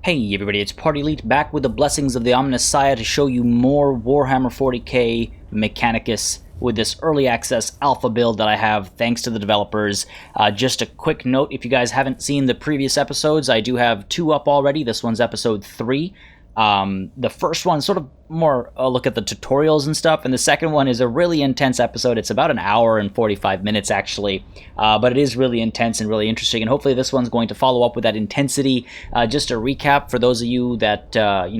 Hey everybody, it's Party Elite back with the blessings of the Omnissiah to show you more Warhammer 40K Mechanicus with this early access alpha build that I have thanks to the developers. Just a quick note, if you guys haven't seen the previous episodes, I do have 2 up already. This one's episode 3. The first one sort of more a look at the tutorials and stuff, and the second one is a really intense episode. It's about an hour and 45 minutes actually, but it is really intense and really interesting, and hopefully this one's going to follow up with that intensity. Just a recap for those of you that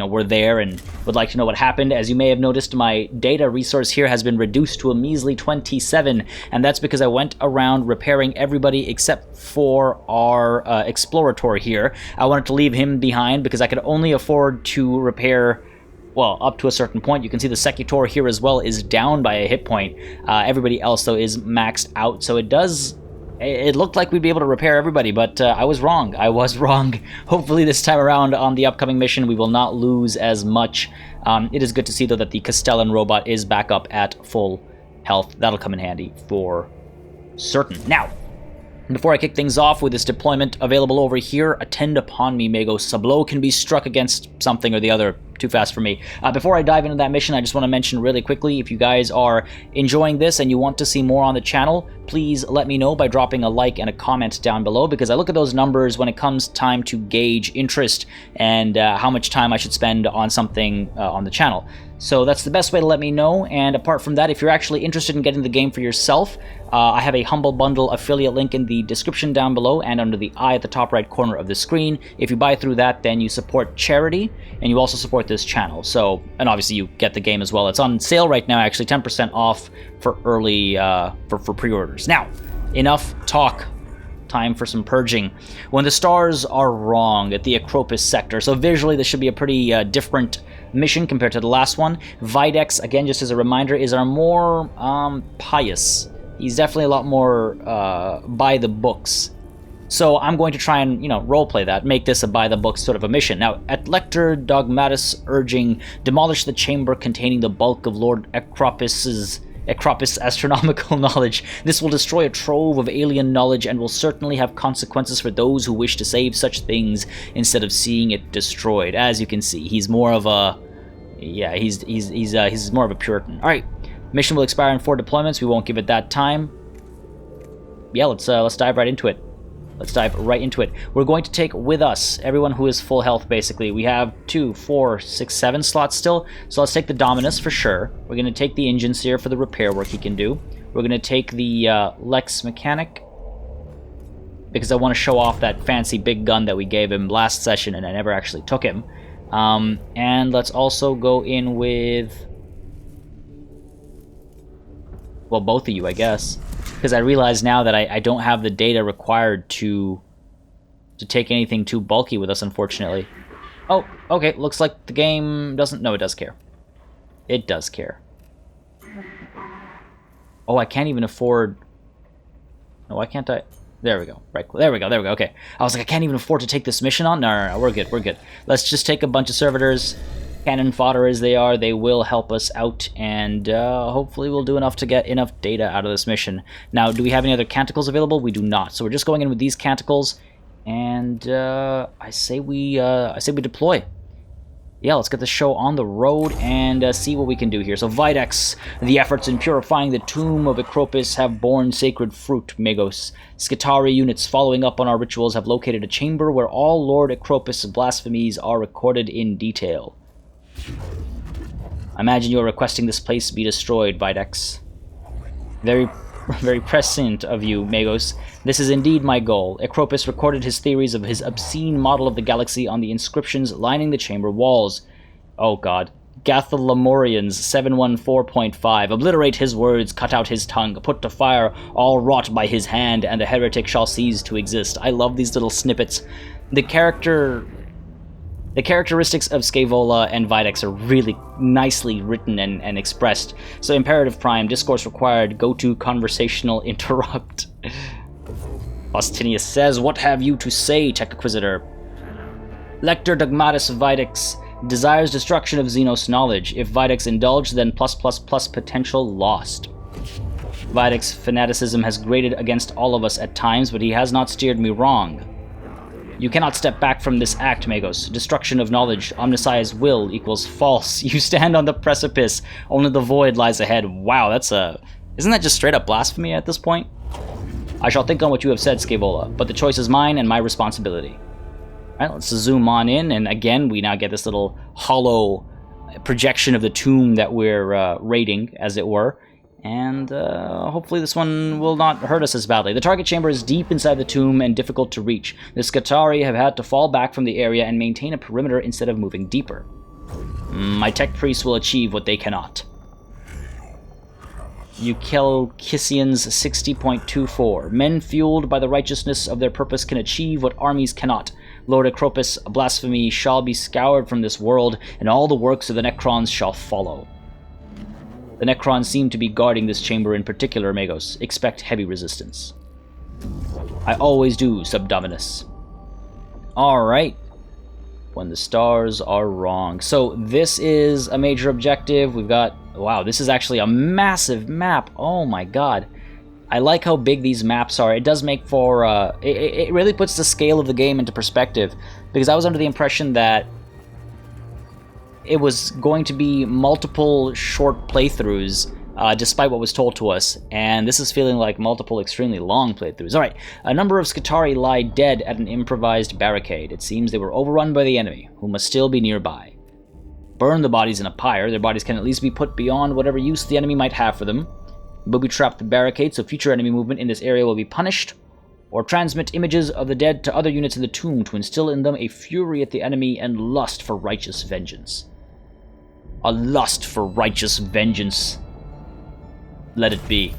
were there and would like to know what happened. As you may have noticed, my data resource here has been reduced to a measly 27, and that's because I went around repairing everybody except for our explorator here. I wanted to leave him behind because I could only afford to repair, well, up to a certain point. You can see the Secutor here as well is down by a hit point. Everybody else, though, is maxed out, so it looked like we'd be able to repair everybody, but I was wrong. Hopefully this time around on the upcoming mission, we will not lose as much. It is good to see, though, that the Castellan robot is back up at full health. That'll come in handy for certain. Now, before I kick things off with this deployment available over here, attend upon me, Magos. A blow can be struck against something or the other. Too fast for me. Before I dive into that mission, I just want to mention really quickly, if you guys are enjoying this and you want to see more on the channel, please let me know by dropping a like and a comment down below, because I look at those numbers when it comes time to gauge interest and how much time I should spend on something on the channel. So that's the best way to let me know. And apart from that, if you're actually interested in getting the game for yourself, I have a Humble Bundle affiliate link in the description down below and under the eye at the top right corner of the screen. If you buy through that, then you support charity and you also support this channel. So, and obviously you get the game as well. It's on sale right now, actually 10% off for early for pre-orders. Now, enough talk. Time for some purging. When the stars are wrong at the Acropis sector. So visually this should be a pretty different mission compared to the last one. Videx, again, just as a reminder, is our more pious. He's definitely a lot more by the books. So I'm going to try and, roleplay that, make this a by-the-books sort of a mission. Now, at Lector Dogmatus urging, demolish the chamber containing the bulk of Lord Acropis' astronomical knowledge. This will destroy a trove of alien knowledge and will certainly have consequences for those who wish to save such things instead of seeing it destroyed. As you can see, he's more of a... yeah, he's more of a Puritan. Alright, mission will expire in 4 deployments. We won't give it that time. Yeah, let's dive right into it. We're going to take with us everyone who is full health, basically. We have 2, 4, 6, 7 slots still. So let's take the Dominus for sure. We're going to take the Engine Seer for the repair work he can do. We're going to take the Lex Mechanic, because I want to show off that fancy big gun that we gave him last session and I never actually took him. And let's also go in with... well, both of you, I guess. Because I realize now that I don't have the data required to take anything too bulky with us, unfortunately. Oh, okay, looks like the game doesn't... no, it does care. It does care. Oh, I can't even afford... no, why can't I... there we go. Right, there we go, okay. I was like, I can't even afford to take this mission on? No, we're good. Let's just take a bunch of servitors. Cannon fodder as they are, they will help us out, and hopefully we'll do enough to get enough data out of this mission. Now, do we have any other canticles available? We do not. So we're just going in with these canticles, and I say we deploy. Yeah, let's get the show on the road and see what we can do here. So Videx, the efforts in purifying the tomb of Acropis have borne sacred fruit, Magos. Skitarii units following up on our rituals have located a chamber where all Lord Acropis' blasphemies are recorded in detail. I imagine you are requesting this place be destroyed, Videx. Very, very prescient of you, Magos. This is indeed my goal. Acropis recorded his theories of his obscene model of the galaxy on the inscriptions lining the chamber walls. Oh god. Gathalamorians 714.5. Obliterate his words, cut out his tongue, put to fire all wrought by his hand, and the heretic shall cease to exist. I love these little snippets. The characteristics of Scaevola and Videx are really nicely written and expressed. So Imperative Prime, discourse required, go to conversational interrupt. Faustinius says, what have you to say, Tech Inquisitor? Lector Dogmatus Videx desires destruction of Xenos knowledge. If Videx indulge, then +++ potential lost. Videx fanaticism has grated against all of us at times, but he has not steered me wrong. You cannot step back from this act, Magos. Destruction of knowledge, Omnissiah's will equals false. You stand on the precipice. Only the void lies ahead. Wow, that's a... Isn't that just straight up blasphemy at this point? I shall think on what you have said, Scaevola, but the choice is mine and my responsibility. Alright, let's zoom on in, and again, we now get this little hollow projection of the tomb that we're raiding, as it were. And hopefully this one will not hurt us as badly. The target chamber is deep inside the tomb and difficult to reach. The Skitarii have had to fall back from the area and maintain a perimeter instead of moving deeper. My tech priests will achieve what they cannot. Eukelkisians 60.24. Men fueled by the righteousness of their purpose can achieve what armies cannot. Lord Acropus, blasphemy shall be scoured from this world, and all the works of the Necrons shall follow. The Necrons seem to be guarding this chamber in particular, Magos. Expect heavy resistance. I always do, Subdominus. Alright. When the stars are wrong. So this is a major objective. We've got... Wow, this is actually a massive map. Oh my god. I like how big these maps are. It does make for... It really puts the scale of the game into perspective. Because I was under the impression that it was going to be multiple short playthroughs, despite what was told to us, and this is feeling like multiple extremely long playthroughs. Alright, a number of Skitarii lie dead at an improvised barricade. It seems they were overrun by the enemy, who must still be nearby. Burn the bodies in a pyre. Their bodies can at least be put beyond whatever use the enemy might have for them. Booby-trap the barricade so future enemy movement in this area will be punished, or transmit images of the dead to other units in the tomb to instill in them a fury at the enemy and lust for righteous vengeance. A lust for righteous vengeance. Let it be.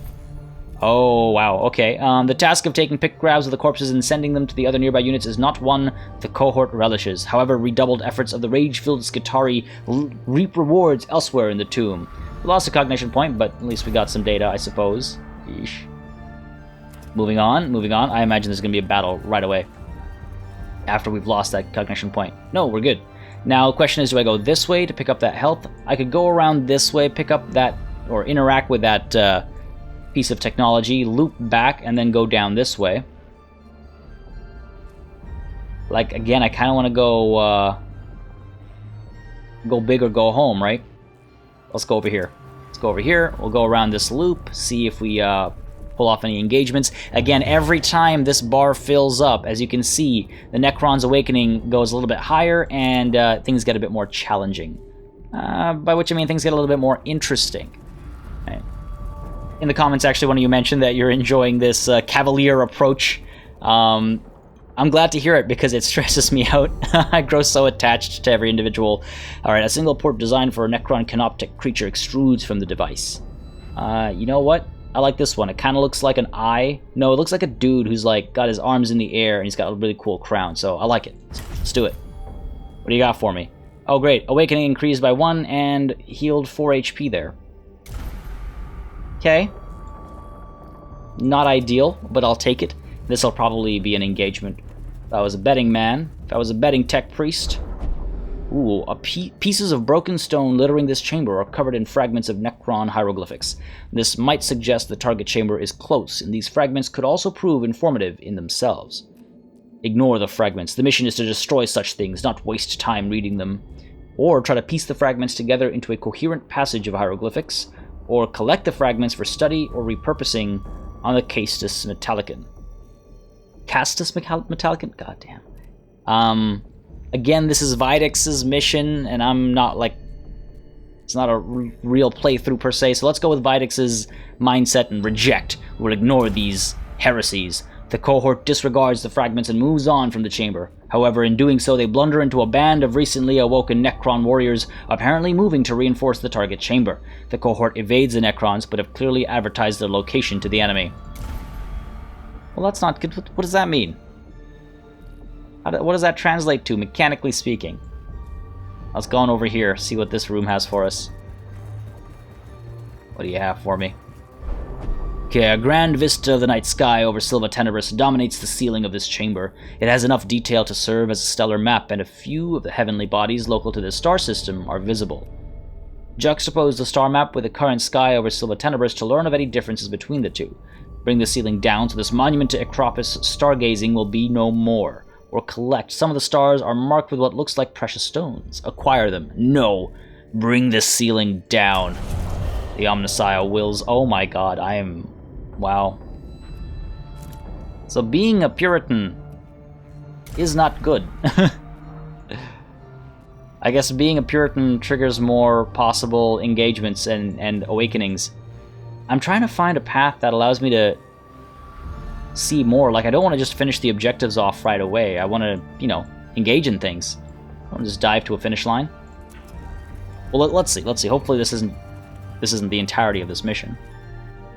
Oh, wow, okay. The task of taking pick grabs of the corpses and sending them to the other nearby units is not one the cohort relishes. However, redoubled efforts of the rage-filled Skitarii reap rewards elsewhere in the tomb. We lost a cognition point, but at least we got some data, I suppose. Yeesh. Moving on, moving on. I imagine there's going to be a battle right away after we've lost that cognition point. No, we're good. Now, the question is, do I go this way to pick up that health? I could go around this way, pick up that, or interact with that piece of technology, loop back, and then go down this way. Like, again, I kind of want to go big or go home, right? Let's go over here. Let's go over here. We'll go around this loop, see if we pull off any engagements. Again, every time this bar fills up, as you can see, the Necron's Awakening goes a little bit higher, and things get a bit more challenging. By which I mean things get a little bit more interesting. Right. In the comments, actually, one of you mentioned that you're enjoying this cavalier approach. I'm glad to hear it, because it stresses me out. I grow so attached to every individual. Alright, a single port designed for a Necron canoptic creature extrudes from the device. You know what? I like this one. It kind of looks like an eye. No, it looks like a dude who's like got his arms in the air and he's got a really cool crown. So I like it. Let's do it. What do you got for me? Oh, great. Awakening increased by 1 and healed 4 HP there. Okay. Not ideal, but I'll take it. This will probably be an engagement. If I was a betting man, if I was a betting tech priest... Ooh, pieces of broken stone littering this chamber are covered in fragments of Necron hieroglyphics. This might suggest the target chamber is close, and these fragments could also prove informative in themselves. Ignore the fragments. The mission is to destroy such things, not waste time reading them. Or try to piece the fragments together into a coherent passage of hieroglyphics, or collect the fragments for study or repurposing on the Castus Metallicon. Castus Metallicon? Goddamn. Again, this is Videx's mission, and I'm not, like... It's not a real playthrough, per se, so let's go with Videx's mindset and reject. We'll ignore these heresies. The cohort disregards the fragments and moves on from the chamber. However, in doing so, they blunder into a band of recently awoken Necron warriors, apparently moving to reinforce the target chamber. The cohort evades the Necrons, but have clearly advertised their location to the enemy. Well, that's not good. What does that mean? What does that translate to, mechanically speaking? Let's go on over here, see what this room has for us. What do you have for me? Okay, a grand vista of the night sky over Silva Tenebris dominates the ceiling of this chamber. It has enough detail to serve as a stellar map, and a few of the heavenly bodies local to this star system are visible. Juxtapose the star map with the current sky over Silva Tenebris to learn of any differences between the two. Bring the ceiling down so this monument to Acropus stargazing will be no more. or collect. Some of the stars are marked with what looks like precious stones. Acquire them. No. Bring the ceiling down. The Omnissiah wills. Oh my god, I am... Wow. So being a Puritan is not good. I guess being a Puritan triggers more possible engagements and awakenings. I'm trying to find a path that allows me to see more. Like, I don't want to just finish the objectives off right away. I want to, you know, engage in things. I want to just dive to a finish line. Well, let's see. Let's see. Hopefully this isn't the entirety of this mission.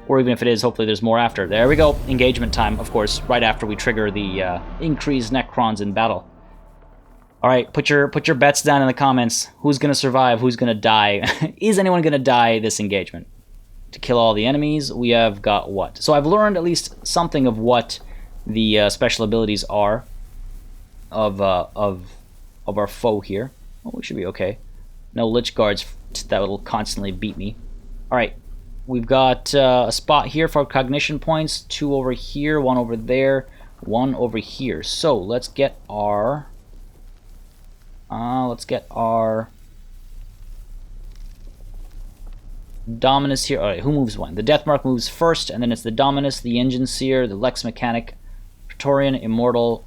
Or even if it is, hopefully there's more after. There we go. Engagement time, of course, right after we trigger the increased Necrons in battle. Alright, put your bets down in the comments. Who's going to survive? Who's going to die? Is anyone going to die this engagement? To kill all the enemies, we have got what? So I've learned at least something of what the special abilities are of our foe here. Oh, we should be okay. No Lich Guards that will constantly beat me. Alright, we've got a spot here for cognition points. 2 over here, 1 over there, 1 over here. So let's get our... Dominus here. Alright, who moves when? The Deathmark moves first, and then it's the Dominus, the Engine Seer, the Lex Mechanic, Praetorian, Immortal.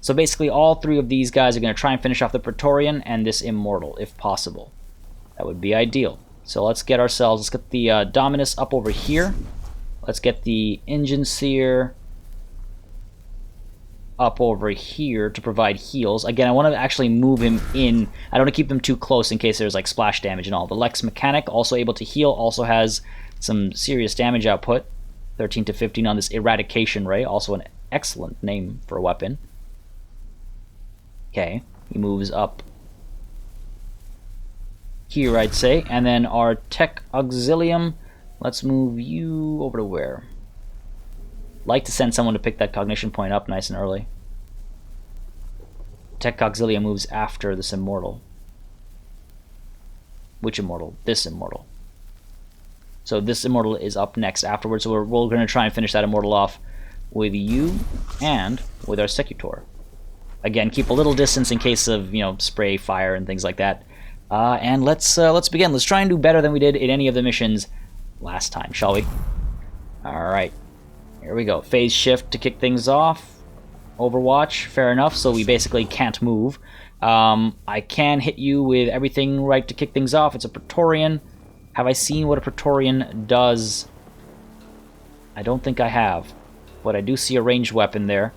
So basically all 3 of these guys are going to try and finish off the Praetorian and this Immortal, if possible. That would be ideal. So let's get the Dominus up over here. Let's get the Engine Seer up over here to provide heals. Again, I want to actually move him in. I don't want to keep them too close in case there's like splash damage and all. The Lex Mechanic, also able to heal, also has some serious damage output. 13 to 15 on this Eradication Ray, also an excellent name for a weapon. Okay, he moves up here, I'd say. And then our Tech Auxilium, let's move you over to where? Like to send someone to pick that cognition point up nice and early. Tech Auxilium moves after this Immortal. Which Immortal? This Immortal. So this Immortal is up next afterwards, so we're going to try and finish that Immortal off with you and with our Secutor. Again, keep a little distance in case of, you know, spray, fire, and things like that. And let's begin. Let's try and do better than we did in any of the missions last time, shall we? Alright. Here we go. Phase shift to kick things off. Overwatch, fair enough, so we basically can't move. I can hit you with everything right to kick things off. It's a Praetorian. Have I seen what a Praetorian does? I don't think I have. But I do see a ranged weapon there.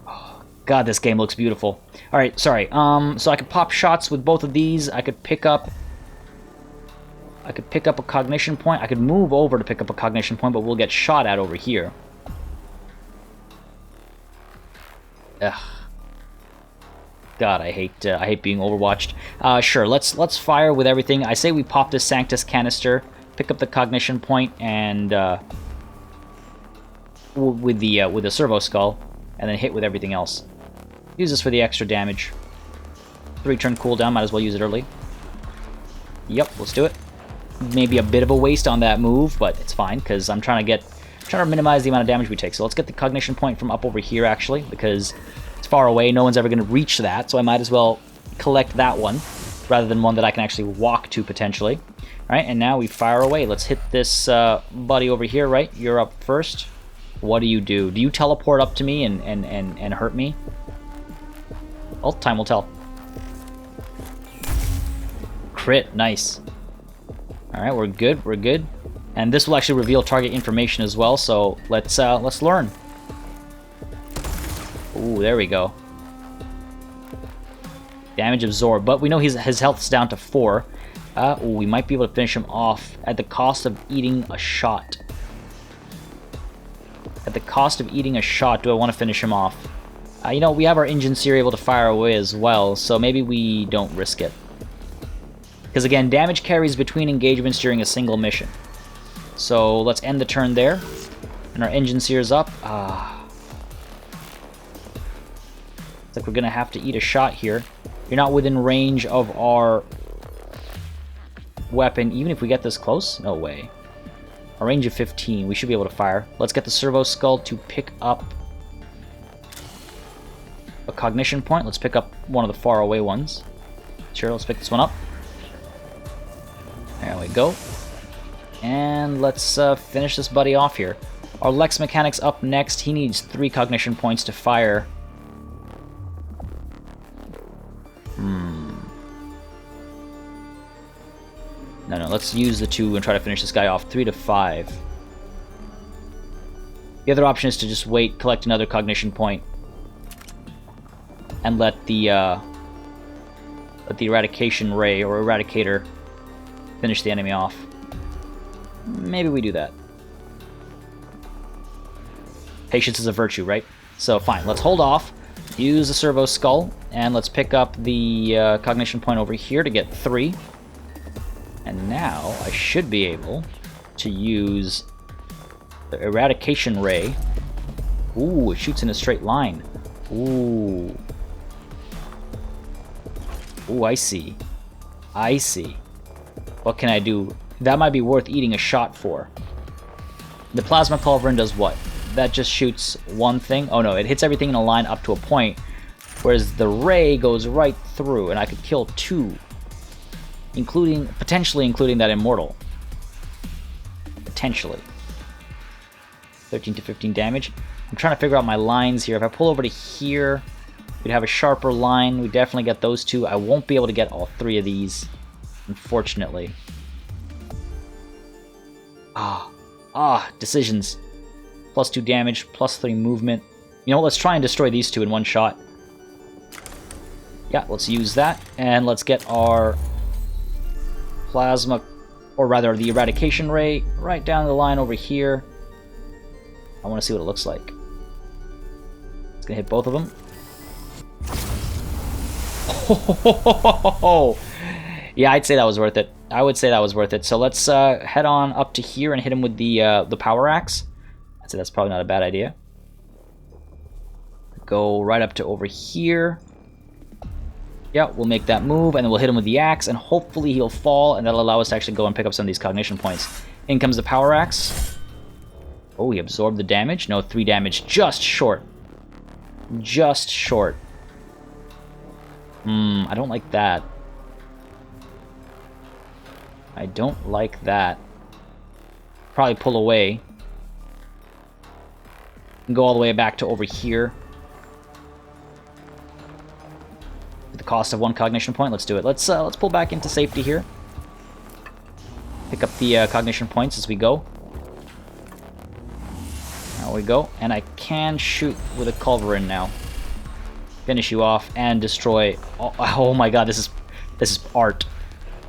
Oh, God, this game looks beautiful. Alright, sorry. So I could pop shots with both of these. I could pick up a cognition point. I could move over to pick up a cognition point, but we'll get shot at over here. Ugh. God, I hate being overwatched. Sure, let's fire with everything. I say we pop this Sanctus canister, pick up the cognition point, and with the servo skull, and then hit with everything else. Use this for the extra damage. 3-turn cooldown. Might as well use it early. Yep, let's do it. Maybe a bit of a waste on that move, but it's fine because I'm trying to minimize the amount of damage we take. So let's get the cognition point from up over here actually, because it's far away. No one's ever going to reach that, so I might as well collect that one rather than one that I can actually walk to potentially. All right, and now we fire away. Let's hit this buddy over here. Right, you're up first. What do? Do you teleport up to me and hurt me? Well, time will tell. Crit, nice. Alright, we're good. And this will actually reveal target information as well, so let's learn. Ooh, there we go. Damage absorbed, but we know his health's down to 4. Ooh, we might be able to finish him off at the cost of eating a shot. At the cost of eating a shot, do I want to finish him off? You know, we have our Engine Seer able to fire away as well, so maybe we don't risk it. Because again, damage carries between engagements during a single mission. So let's end the turn there. And our Engine Seer's up. It's like we're going to have to eat a shot here. You're not within range of our weapon, even if we get this close? No way. A range of 15. We should be able to fire. Let's get the servo skull to pick up cognition point. Let's pick up one of the far away ones. Sure, let's pick this one up. There we go. And let's finish this buddy off here. Our Lex Mechanic's up next. He needs 3 cognition points to fire. No, let's use the 2 and try to finish this guy off. 3 to 5. The other option is to just wait, collect another cognition point, and let the eradication ray or eradicator finish the enemy off. Maybe we do that. Patience is a virtue, right? So fine, let's hold off, use the servo skull, and let's pick up the cognition point over here to get 3. And now I should be able to use the eradication ray. Ooh, it shoots in a straight line. Ooh. Ooh, I see. I see. What can I do? That might be worth eating a shot for. The plasma culverin does what? That just shoots one thing? Oh no, it hits everything in a line up to a point, whereas the ray goes right through, and I could kill 2. Potentially including that immortal. Potentially. 13 to 15 damage. I'm trying to figure out my lines here. If I pull over to here, we'd have a sharper line. We definitely get those 2. I won't be able to get all 3 of these, unfortunately. Decisions. Plus 2 damage, plus 3 movement. You know what, let's try and destroy these 2 in one shot. Yeah, let's use that, and let's get our plasma, or rather the eradication ray, right down the line over here. I want to see what it looks like. It's gonna hit both of them. Yeah, I'd say that was worth it. I would say that was worth it. So let's head on up to here and hit him with the power axe. I'd say that's probably not a bad idea. Go right up to over here. Yeah, we'll make that move, and then we'll hit him with the axe, and hopefully he'll fall, and that'll allow us to actually go and pick up some of these cognition points. In comes the power axe. Oh, he absorbed the damage. No, 3 damage. Just short. Just short. I don't like that. I don't like that. Probably pull away. And go all the way back to over here. At the cost of 1 cognition point, let's do it. Let's pull back into safety here. Pick up the cognition points as we go. There we go. And I can shoot with a culverin now. Finish you off and destroy. Oh my god, this is art.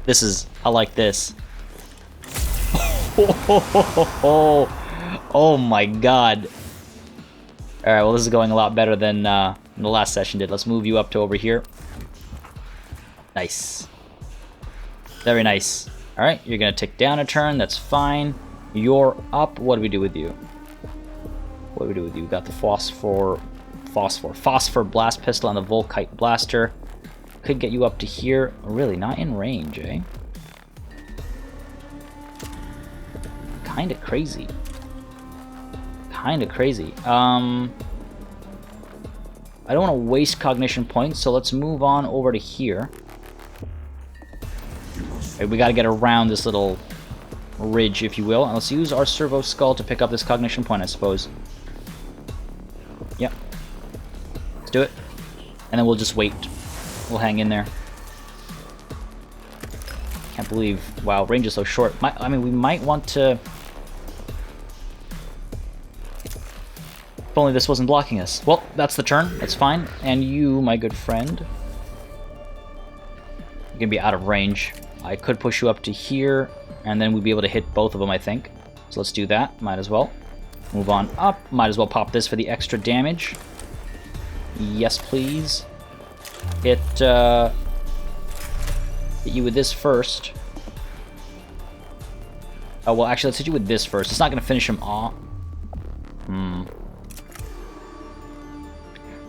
This is, I like this. Oh my god. Alright, well this is going a lot better than the last session did. Let's move you up to over here. Nice. Very nice. Alright, you're gonna tick down a turn, that's fine. You're up. What do we do with you? What do we do with you? We got the phosphor blast pistol and the Volkite blaster. Could get you up to here. Really, not in range, eh? Kinda crazy. Kinda crazy. I don't want to waste cognition points, so let's move on over to here. Right, we gotta get around this little ridge, if you will, and let's use our servo skull to pick up this cognition point, I suppose. Yep. Let's do it. And then we'll just wait. We'll hang in there. Can't believe, wow, range is so short. I mean, we might want to... If only this wasn't blocking us. Well, that's the turn. That's fine. And you, my good friend, you're gonna be out of range. I could push you up to here, and then we'd be able to hit both of them, I think. So let's do that. Might as well. Move on up. Might as well pop this for the extra damage. Yes, please. Hit you with this first. Oh, well, actually, let's hit you with this first. It's not going to finish him off.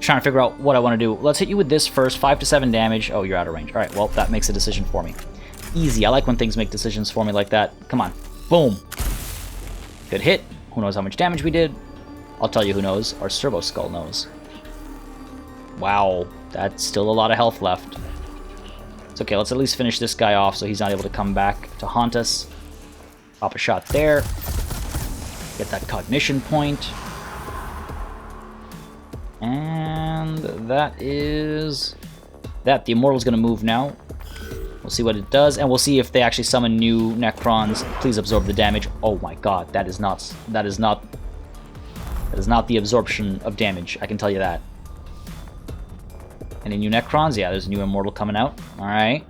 Trying to figure out what I want to do. Let's hit you with this first. 5 to 7 damage. Oh, you're out of range. All right, well, that makes a decision for me. Easy. I like when things make decisions for me like that. Come on. Boom. Good hit. Who knows how much damage we did? I'll tell you who knows. Our servo skull knows. Wow, that's still a lot of health left. It's okay, let's at least finish this guy off so he's not able to come back to haunt us. Pop a shot there. Get that cognition point. And that is that. The Immortal's going to move now. We'll see what it does, and we'll see if they actually summon new Necrons. Please absorb the damage. Oh my god, that is not the absorption of damage, I can tell you that. Any new Necrons? Yeah, there's a new Immortal coming out. Alright.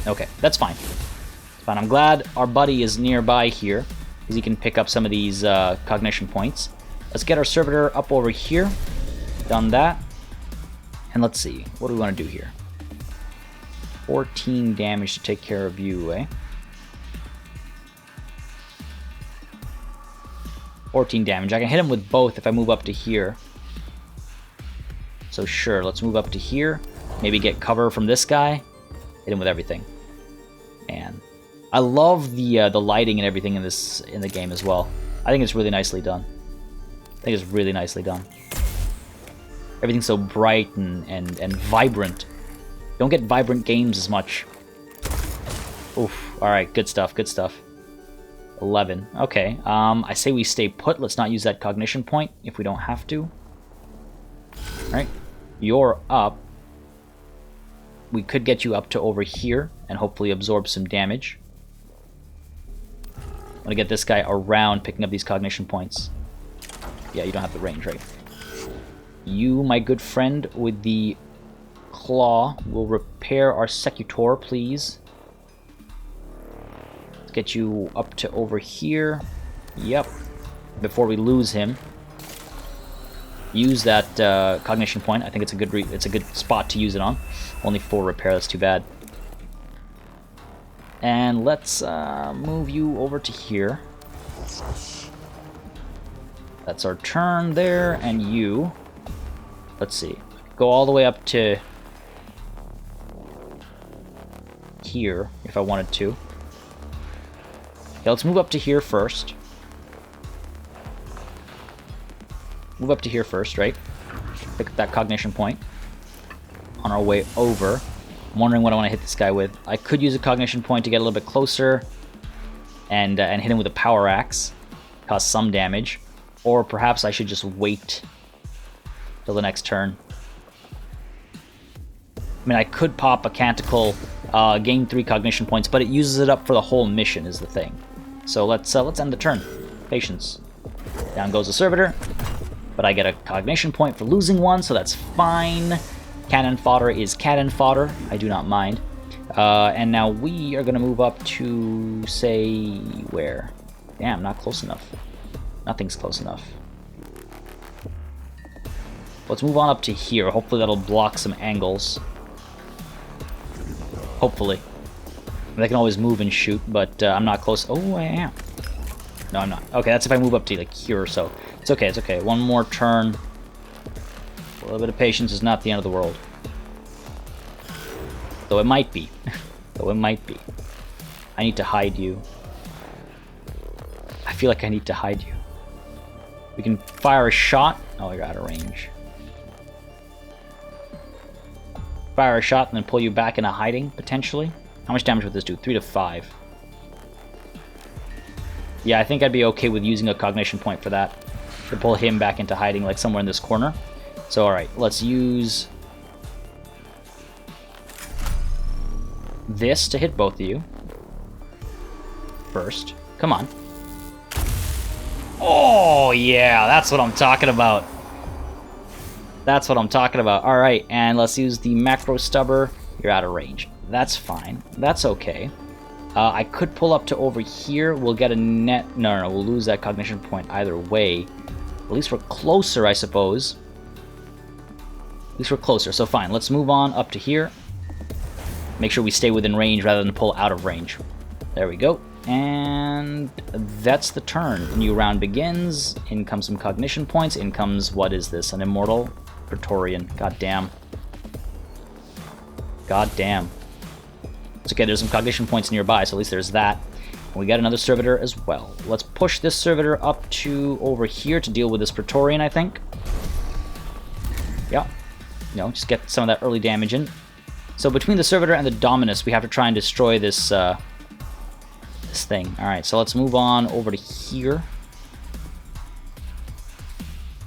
Okay, that's fine. It's fine. I'm glad our buddy is nearby here, because he can pick up some of these cognition points. Let's get our servitor up over here. Done that. And let's see, what do we want to do here? 14 damage to take care of you, eh? 14 damage. I can hit him with both if I move up to here. So sure, let's move up to here. Maybe get cover from this guy. Hit him with everything. And I love the lighting and everything in the game as well. I think it's really nicely done. Everything's so bright and vibrant. Don't get vibrant games as much. Oof. Alright, good stuff, good stuff. 11. Okay, I say we stay put. Let's not use that cognition point if we don't have to. Alright, you're up. We could get you up to over here and hopefully absorb some damage. I'm gonna get this guy around picking up these cognition points. Yeah, you don't have the range, right? You, my good friend, with the claw, will repair our Secutor, please. Let's get you up to over here. Yep. Before we lose him, use that cognition point. I think it's a good spot to use it on. Only 4 repair. That's too bad. And let's move you over to here. That's our turn there, and you. Let's see. Go all the way up to here if I wanted to. Okay, let's move up to here first. Move up to here first, right? Pick up that cognition point. On our way over. I'm wondering what I want to hit this guy with. I could use a cognition point to get a little bit closer and hit him with a power axe. Cause some damage. Or perhaps I should just wait till the next turn. I mean, I could pop a Canticle, gain 3 cognition points, but it uses it up for the whole mission is the thing. So let's end the turn. Patience. Down goes the servitor. But I get a cognition point for losing one, so that's fine. Cannon fodder is cannon fodder. I do not mind. And now we are going to move up to, say, where? Damn, not close enough. Nothing's close enough. Let's move on up to here. Hopefully that'll block some angles. Hopefully. They can always move and shoot, but I'm not close. Oh, I am. No, I'm not. Okay, that's if I move up to like here or so. It's okay, it's okay. One more turn. A little bit of patience is not the end of the world. Though it might be. Though it might be. I need to hide you. I feel like I need to hide you. We can fire a shot. Oh, you're out of range. Fire a shot and then pull you back into hiding, potentially. How much damage would this do? 3 to 5. Yeah, I think I'd be okay with using a cognition point for that. To pull him back into hiding, like somewhere in this corner. So, alright, let's use this to hit both of you. First. Come on. Oh, yeah, that's what I'm talking about. That's what I'm talking about. Alright, and let's use the macro stubber. You're out of range. That's fine. That's okay. I could pull up to over here. We'll get a net... No, we'll lose that cognition point either way. At least we're closer, I suppose. At least we're closer, so fine. Let's move on up to here. Make sure we stay within range rather than pull out of range. There we go. And that's the turn. The new round begins. In comes some cognition points. In comes, what is this? An immortal? Praetorian. God damn. God damn. It's okay, there's some cognition points nearby, so at least there's that. And we got another servitor as well. Let's push this servitor up to over here to deal with this Praetorian, I think. Yeah. You know, just get some of that early damage in. So between the Servitor and the Dominus, we have to try and destroy this, this thing. Alright, so let's move on over to here.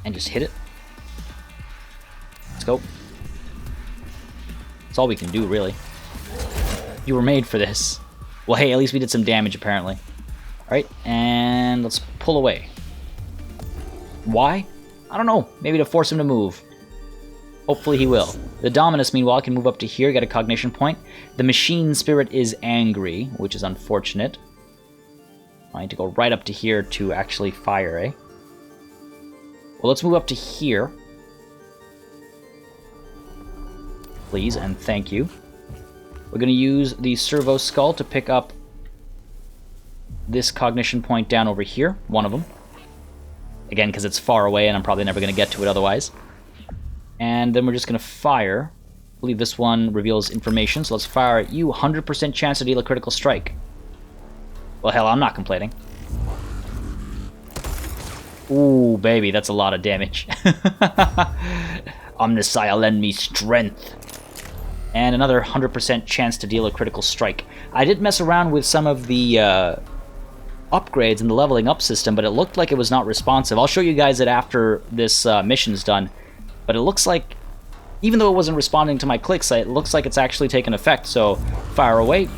And just hit it. Let's go. That's all we can do, really. You were made for this. Well, hey, at least we did some damage, apparently. Alright, and let's pull away. Why? I don't know. Maybe to force him to move. Hopefully he will. The Dominus, meanwhile, can move up to here, get a cognition point. The Machine Spirit is angry, which is unfortunate. I need to go right up to here to actually fire, eh? Well, let's move up to here. Please, and thank you. We're going to use the Servo Skull to pick up this cognition point down over here, one of them. Again, because it's far away and I'm probably never going to get to it otherwise. And then we're just going to fire. I believe this one reveals information, so let's fire at you. 100% chance to deal a critical strike. Well, hell, I'm not complaining. Ooh, baby, that's a lot of damage. Omnissiah, lend me strength. And another 100% chance to deal a critical strike. I did mess around with some of the upgrades in the leveling up system, but it looked like it was not responsive. I'll show you guys it after this mission's done. But it looks like, even though it wasn't responding to my clicks, it looks like it's actually taken effect. So, fire away.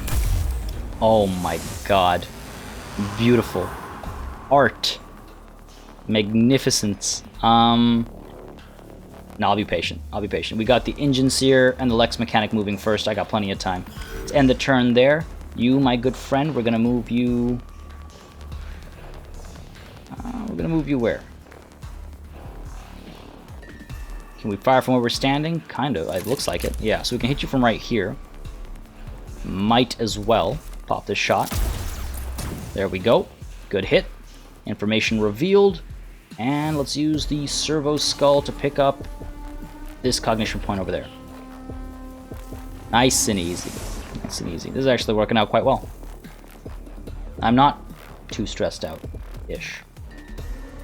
Oh my god. Beautiful. Art. Magnificence. No, I'll be patient. I'll be patient. We got the Engine Seer and the Lex Mechanic moving first. I got plenty of time. Let's end the turn there. You, my good friend, we're going to move you... we're going to move you where? Can we fire from where we're standing? Kind of. It looks like it. Yeah, so we can hit you from right here. Might as well pop this shot. There we go. Good hit. Information revealed. And let's use the Servo Skull to pick up this cognition point over there. Nice and easy. Nice and easy. This is actually working out quite well. I'm not too stressed out-ish.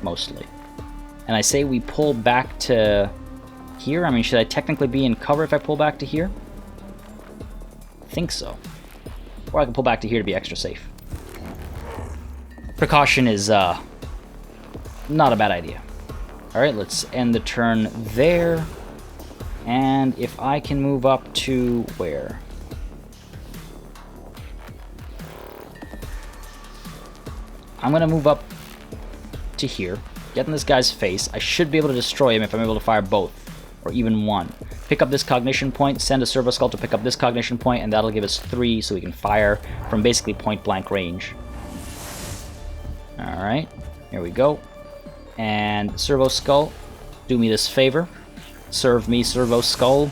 Mostly. And I say we pull back to here. I mean, should I technically be in cover if I pull back to here? I think so. Or I can pull back to here to be extra safe. Precaution is, not a bad idea. Alright, let's end the turn there. And if I can move up to where? I'm going to move up to here. Get in this guy's face. I should be able to destroy him if I'm able to fire both. Or even one. Pick up this cognition point, send a Servo Skull to pick up this cognition point, and that'll give us 3 so we can fire from basically point-blank range. Alright, here we go. And Servo Skull, do me this favor. Serve me, Servo Skull.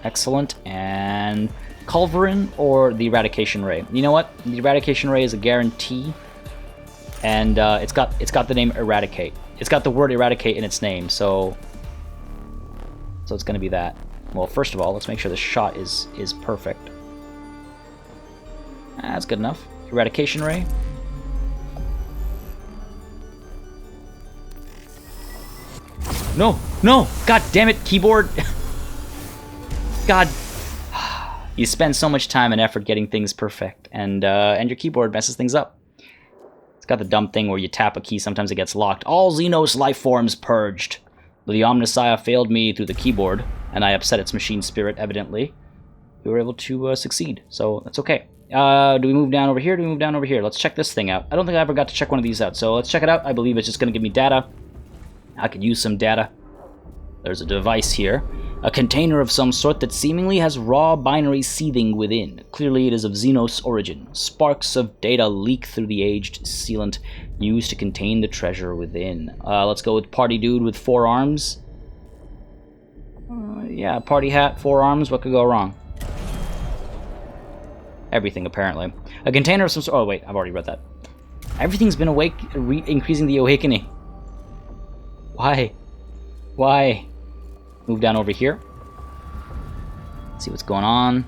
Excellent. And Culverin or the Eradication Ray. You know what? The Eradication Ray is a guarantee. And it's got the name Eradicate. It's got the word Eradicate in its name, so it's going to be that. Well, first of all, let's make sure the shot is perfect. That's good enough. Eradication Ray. No! No! God damn it, keyboard! God. You spend so much time and effort getting things perfect, and your keyboard messes things up. It's got the dumb thing where you tap a key, sometimes it gets locked. All Xenos life forms purged. The Omnissiah failed me through the keyboard, and I upset its machine spirit, evidently. We were able to succeed, so that's okay. Do we move down over here? Do we move down over here? Let's check this thing out. I don't think I ever got to check one of these out, so let's check it out. I believe it's just going to give me data. I could use some data. There's a device here. A container of some sort that seemingly has raw binary seething within. Clearly it is of Xenos origin. Sparks of data leak through the aged sealant used to contain the treasure within. Let's go with party dude with 4 arms. Yeah, party hat, 4 arms. What could go wrong? Everything, apparently. A container of some sort... Oh, wait, I've already read that. Everything's been increasing the awakening. Why? Why? Move down over here. See what's going on.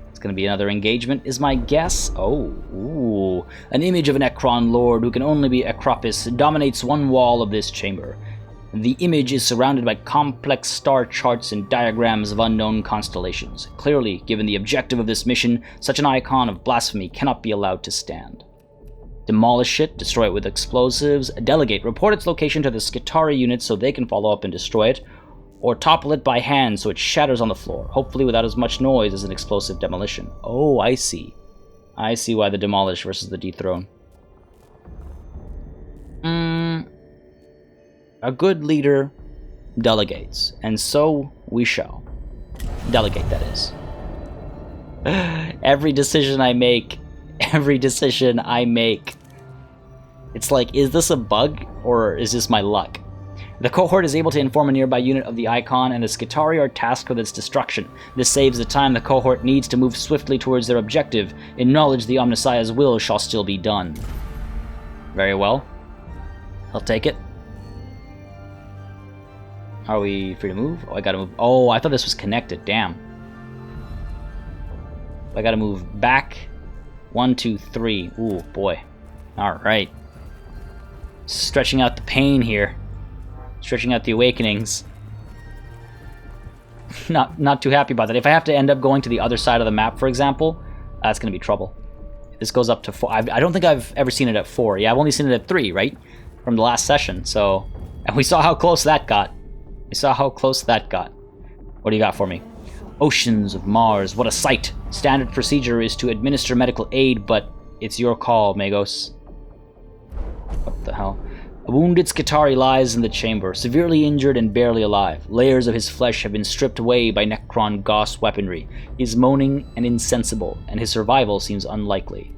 It's going to be another engagement, is my guess. Oh, ooh. An image of a Necron Lord who can only be Acropis dominates one wall of this chamber. The image is surrounded by complex star charts and diagrams of unknown constellations. Clearly, given the objective of this mission, such an icon of blasphemy cannot be allowed to stand. Demolish it, destroy it with explosives, delegate, report its location to the Skitarii units so they can follow up and destroy it, or topple it by hand so it shatters on the floor, hopefully without as much noise as an explosive demolition. Oh, I see. I see why the demolish versus the dethrone. A good leader delegates, and so we shall. Delegate, that is. Every decision I make, it's like, is this a bug, or is this my luck? The cohort is able to inform a nearby unit of the icon, and the Skitarii are tasked with its destruction. This saves the time the cohort needs to move swiftly towards their objective, in knowledge the Omnissiah's will shall still be done. Very well. I'll take it. Are we free to move? Oh, I gotta move. Oh, I thought this was connected. Damn. I gotta move back. 1, 2, 3. Ooh, boy. Alright. Stretching out the pain here. Stretching out the awakenings. Not too happy about that. If I have to end up going to the other side of the map, for example, that's gonna be trouble. This goes up to 4. I don't think I've ever seen it at 4. Yeah, I've only seen it at 3, right? From the last session, so... And we saw how close that got. What do you got for me? Oceans of Mars, what a sight! Standard procedure is to administer medical aid, but it's your call, Magos. What the hell? A wounded Skitarii lies in the chamber, severely injured and barely alive. Layers of his flesh have been stripped away by Necron Gauss weaponry. He is moaning and insensible, and his survival seems unlikely.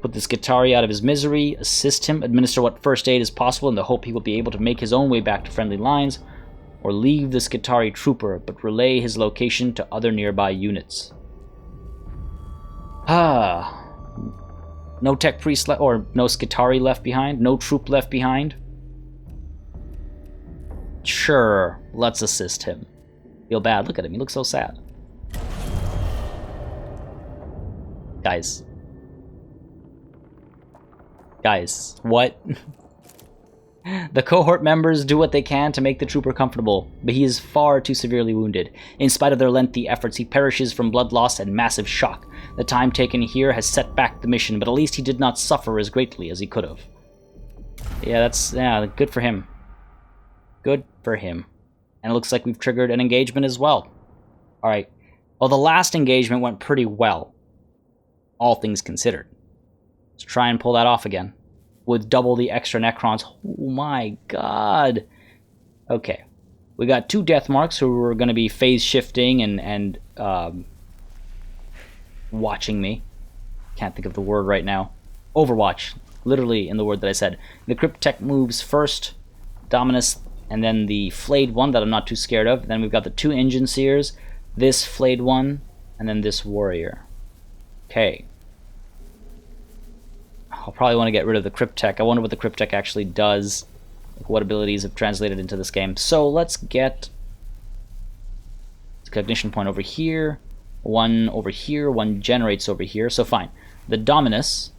Put the Skitarii out of his misery, assist him, administer what first aid is possible in the hope he will be able to make his own way back to friendly lines, or leave the Skitarii trooper, but relay his location to other nearby units. No tech priest or no Skitarii left behind? No troop left behind? Sure, let's assist him. Feel bad, look at him, he looks so sad. Guys, what? The cohort members do what they can to make the trooper comfortable, but he is far too severely wounded. In spite of their lengthy efforts, he perishes from blood loss and massive shock. The time taken here has set back the mission, but at least he did not suffer as greatly as he could have. Yeah, good for him. Good for him. And it looks like we've triggered an engagement as well. Alright. Well, the last engagement went pretty well, all things considered. Let's try and pull that off again. With double the extra Necrons. Oh my god. Okay. We got 2 death marks who are going to be phase shifting and watching me. Can't think of the word right now. Overwatch. Literally in the word that I said. The Crypt Tech moves first. Dominus, and then the flayed one that I'm not too scared of. Then we've got the 2 Engine Seers. This flayed one. And then this warrior. Okay. I'll probably want to get rid of the Cryptech. I wonder what the Cryptech actually does. Like what abilities have translated into this game. So let's get a cognition point over here. One over here. One generates over here. So fine. The Dominus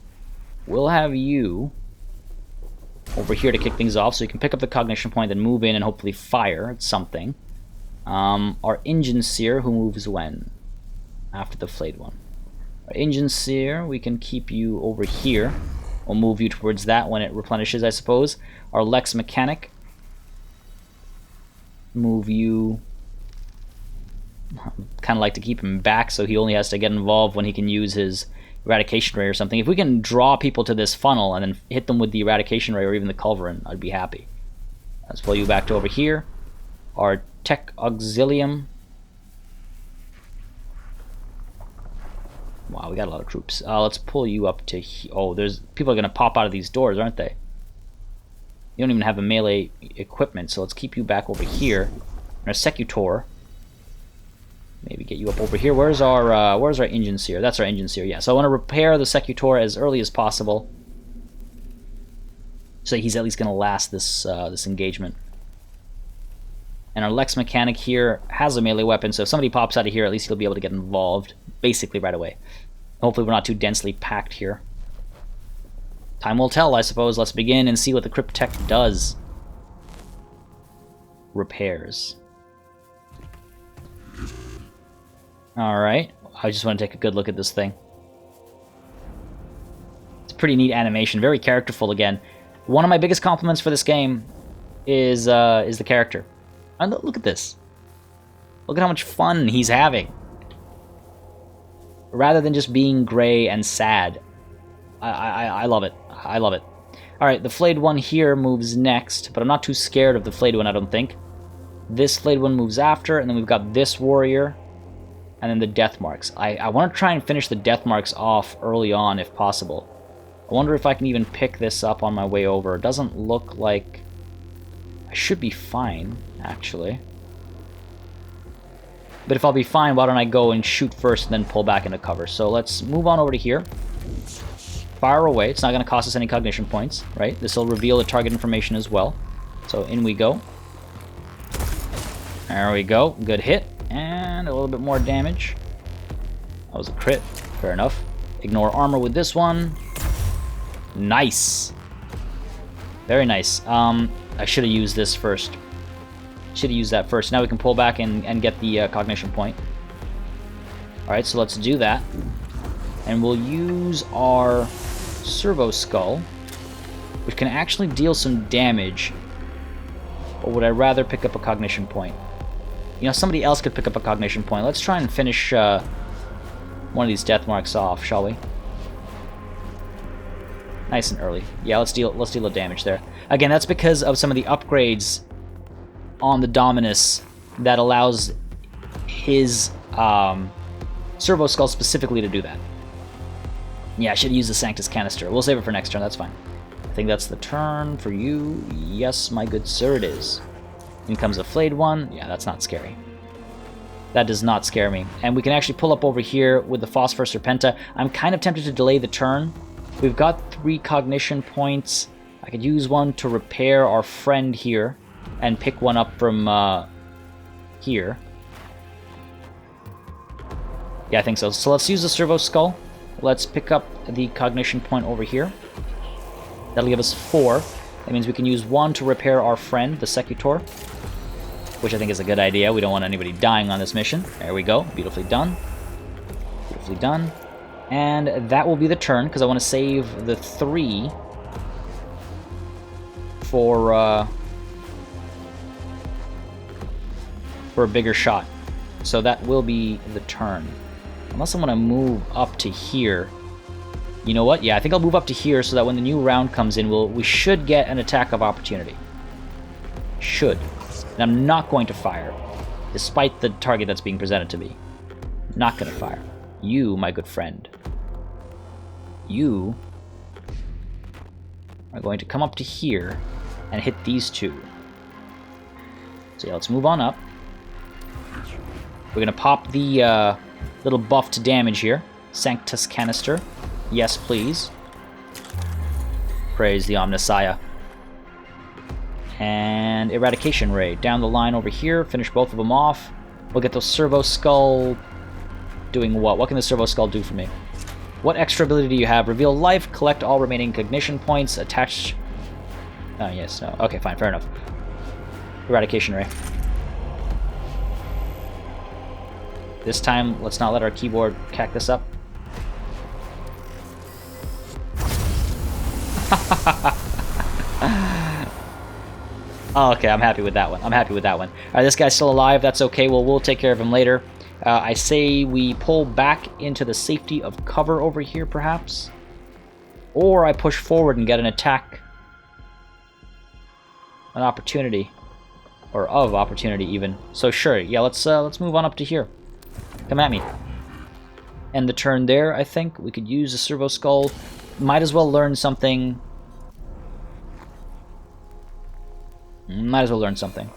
will have you over here to kick things off. So you can pick up the cognition point, then move in and hopefully fire at something. Our Engine Seer, who moves when? After the flayed one. Our Engine Seer, we can keep you over here. We'll move you towards that when it replenishes, I suppose. Our Lex Mechanic. Move you... kind of like to keep him back so he only has to get involved when he can use his Eradication Ray or something. If we can draw people to this funnel and then hit them with the Eradication Ray or even the Culverin, I'd be happy. Let's pull you back to over here. Our Tech Auxilium. Wow, we got a lot of troops. Let's pull you up to... Oh, there's... People are going to pop out of these doors, aren't they? You don't even have a melee equipment, so let's keep you back over here. And our Secutor. Maybe get you up over here. Where's our Engine Seer? That's our Engine Seer, yeah. So I want to repair the Secutor as early as possible. So he's at least going to last this this engagement. And our Lex Mechanic here has a melee weapon, so if somebody pops out of here, at least he'll be able to get involved basically right away. Hopefully we're not too densely packed here. Time will tell, I suppose. Let's begin and see what the Crypt Tech does. repairs. Alright, I just want to take a good look at this thing. It's a pretty neat animation, very characterful again. One of my biggest compliments for this game is the character. And look at this. Look at how much fun he's having. Rather than just being gray and sad. I love it. I love it. Alright, the flayed one here moves next, but I'm not too scared of the flayed one, I don't think. This flayed one moves after, and then we've got this warrior, and then the death marks. I want to try and finish the death marks off early on, if possible. I wonder if I can even pick this up on my way over. It doesn't look like... I should be fine, actually. But if I'll be fine, why don't I go and shoot first and then pull back into cover? So let's move on over to here. Fire away. It's not going to cost us any cognition points, right? This will reveal the target information as well. So in we go. There we go. Good hit. And a little bit more damage. That was a crit. Fair enough. Ignore armor with this one. Nice. Very nice. I should have used this first. Should have used that first. Now we can pull back and get the cognition point. Alright, so let's do that. And we'll use our servo skull, which can actually deal some damage. Or would I rather pick up a cognition point? You know, somebody else could pick up a cognition point. Let's try and finish one of these death marks off, shall we? Nice and early. Yeah, let's deal the damage there. Again, that's because of some of the upgrades on the Dominus that allows his servo skull specifically to do that. Yeah, I should use the Sanctus canister. We'll save it for next turn, that's fine. I think that's the turn for you. Yes, my good sir, it is. In comes a flayed one. Yeah, that's not scary. That does not scare me. And we can actually pull up over here with the Phosphor Serpenta. I'm kind of tempted to delay the turn. We've got 3 cognition points. I could use one to repair our friend here and pick one up from here. Yeah, I think so. So let's use the servo skull. Let's pick up the cognition point over here. That'll give us 4. That means we can use 1 to repair our friend, the Secutor, which I think is a good idea. We don't want anybody dying on this mission. There we go. Beautifully done. Beautifully done. And that will be the turn, because I want to save the 3 for a bigger shot. So that will be the turn. Unless I want to move up to here. You know what? Yeah, I think I'll move up to here so that when the new round comes in, we should get an attack of opportunity. Should. And I'm not going to fire, despite the target that's being presented to me. Not going to fire. You, my good friend. You are going to come up to here and hit these 2. So yeah, let's move on up. We're going to pop the little buff to damage here. Sanctus canister. Yes, please. Praise the Omnissiah. And Eradication Ray. Down the line over here. Finish both of them off. We'll get the Servo Skull doing what? What can the Servo Skull do for me? What extra ability do you have? Reveal life. Collect all remaining cognition points. Attach... Oh, yes. No. Okay, fine. Fair enough. Eradication Ray. This time, let's not let our keyboard cactus up. Oh, okay, I'm happy with that one. I'm happy with that one. Alright, this guy's still alive. That's okay. Well, we'll take care of him later. I say we pull back into the safety of cover over here, perhaps? Or I push forward and get an attack. An opportunity. Or of opportunity, even. So, sure. Yeah, let's move on up to here. Come at me. End the turn there, I think. We could use a Servo Skull. Might as well learn something. Might as well learn something.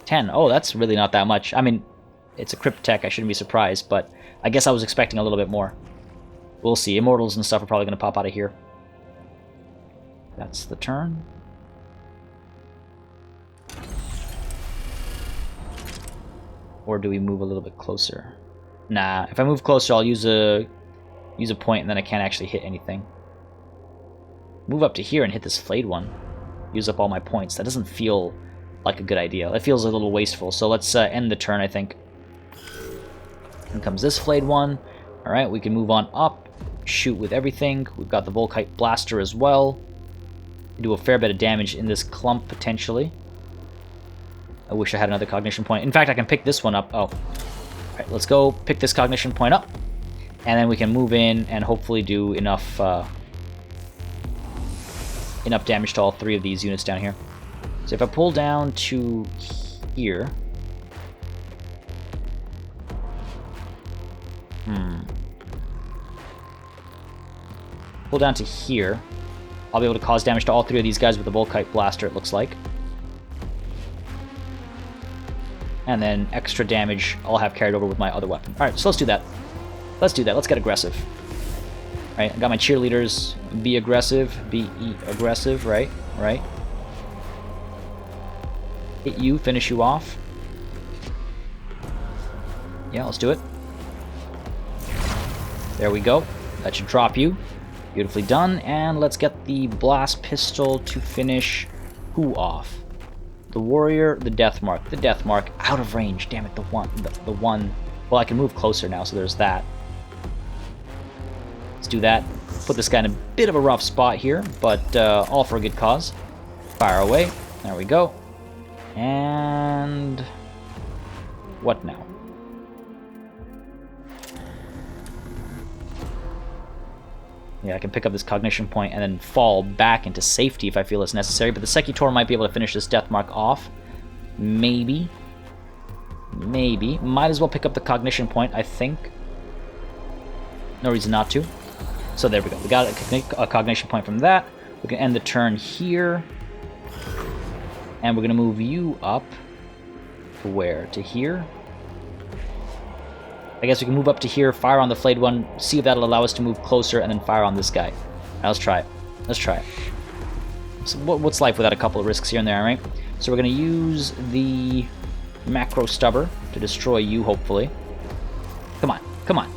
10. Oh, that's really not that much. I mean, it's a crypt tech. I shouldn't be surprised, but I guess I was expecting a little bit more. We'll see. Immortals and stuff are probably going to pop out of here. That's the turn. Or do we move a little bit closer? Nah, if I move closer, I'll use a point, and then I can't actually hit anything. Move up to here and hit this flayed one. Use up all my points. That doesn't feel like a good idea. It feels a little wasteful, so let's end the turn, I think. In comes this flayed one. Alright, we can move on up, shoot with everything. We've got the Volkite Blaster as well. Do a fair bit of damage in this clump, potentially. I wish I had another cognition point. In fact, I can pick this one up. Oh. Alright, let's go pick this cognition point up. And then we can move in and hopefully do enough enough damage to all 3 of these units down here. So if I pull down to here... Pull down to here. I'll be able to cause damage to all 3 of these guys with the Volkite Blaster, it looks like. And then extra damage I'll have carried over with my other weapon. Alright, so let's do that. Let's do that. Let's get aggressive. Alright, I got my cheerleaders. Be aggressive. Be aggressive, right? Right. Hit you, finish you off. Yeah, let's do it. There we go. That should drop you. Beautifully done. And let's get the blast pistol to finish who off? The warrior, the death mark. The death mark out of range. Damn it, the one. Well, I can move closer now, so there's that. Let's do that. Put this guy in a bit of a rough spot here, but all for a good cause. Fire away. There we go. And what now? Yeah, I can pick up this cognition point and then fall back into safety if I feel it's necessary, but the Secutor might be able to finish this death mark off. Maybe. Maybe. Might as well pick up the cognition point, I think. No reason not to. So there we go. We got a cognition point from that. We can end the turn here. And we're going to move you up to where? To here? I guess we can move up to here, fire on the flayed one, see if that'll allow us to move closer, and then fire on this guy. Now let's try it. Let's try it. So what's life without a couple of risks here and there, right? So we're going to use the macro stubber to destroy you, hopefully. Come on. Come on.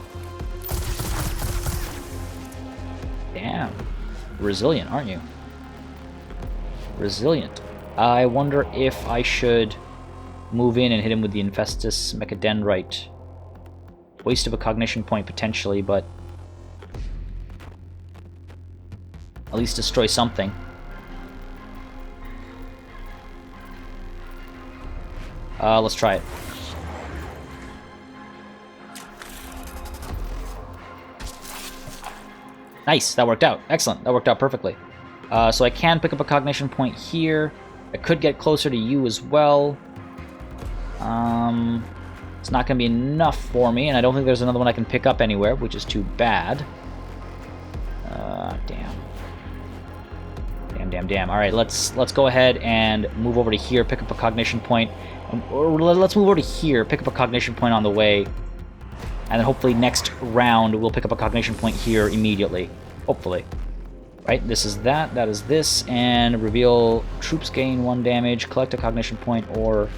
Damn. Resilient, aren't you? Resilient. I wonder if I should move in and hit him with the Infestus Mechadendrite. Waste of a cognition point, potentially, but at least destroy something. Let's try it. Nice, that worked out. Excellent, that worked out perfectly. So I can pick up a cognition point here. I could get closer to you as well. It's not going to be enough for me, and I don't think there's another one I can pick up anywhere, which is too bad. Damn. All right, let's go ahead and move over to here, pick up a cognition point. Or let's move over to here, pick up a cognition point on the way, and then hopefully next round we'll pick up a cognition point here immediately. Hopefully. Right, this is that is this, and reveal troops gain 1 damage, collect a cognition point, or...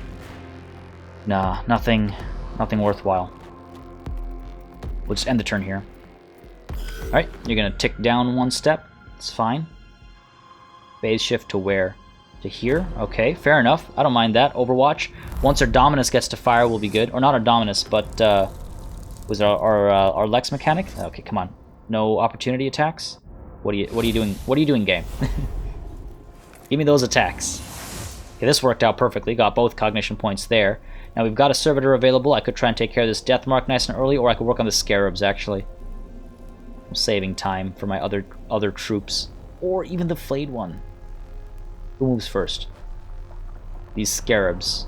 Nah, nothing worthwhile. We'll just end the turn here. Alright, you're gonna tick down 1 step. It's fine. Phase shift to where? To here? Okay, fair enough. I don't mind that. Overwatch. Once our Dominus gets to fire, we'll be good. Or not our Dominus, but was our Lex mechanic? Okay, come on. No opportunity attacks? What are you doing? What are you doing, game? Give me those attacks. Okay, this worked out perfectly. Got both cognition points there. Now we've got a servitor available. I could try and take care of this death mark nice and early, or I could work on the scarabs, actually. I'm saving time for my other troops. Or even the flayed one. Who moves first? These scarabs.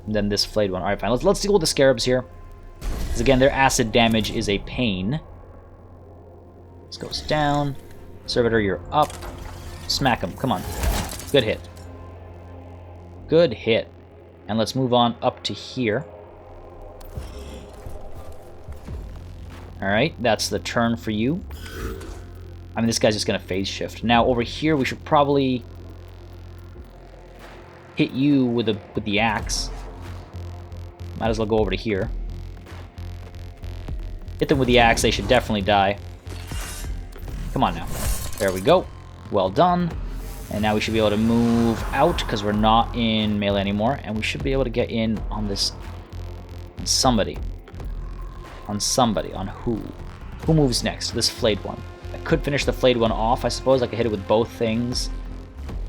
And then this flayed one. Alright, fine. Let's deal with the scarabs here. Because again, their acid damage is a pain. This goes down. Servitor, you're up. Smack him. Come on. Good hit. Good hit. And let's move on up to here. Alright, that's the turn for you. I mean, this guy's just going to phase shift. Now, over here, we should probably hit you with the axe. Might as well go over to here. Hit them with the axe, they should definitely die. Come on now. There we go. Well done. And now we should be able to move out because we're not in melee anymore. And we should be able to get in on this... on somebody. On somebody. On who? Who moves next? This flayed one. I could finish the flayed one off, I suppose. I could hit it with both things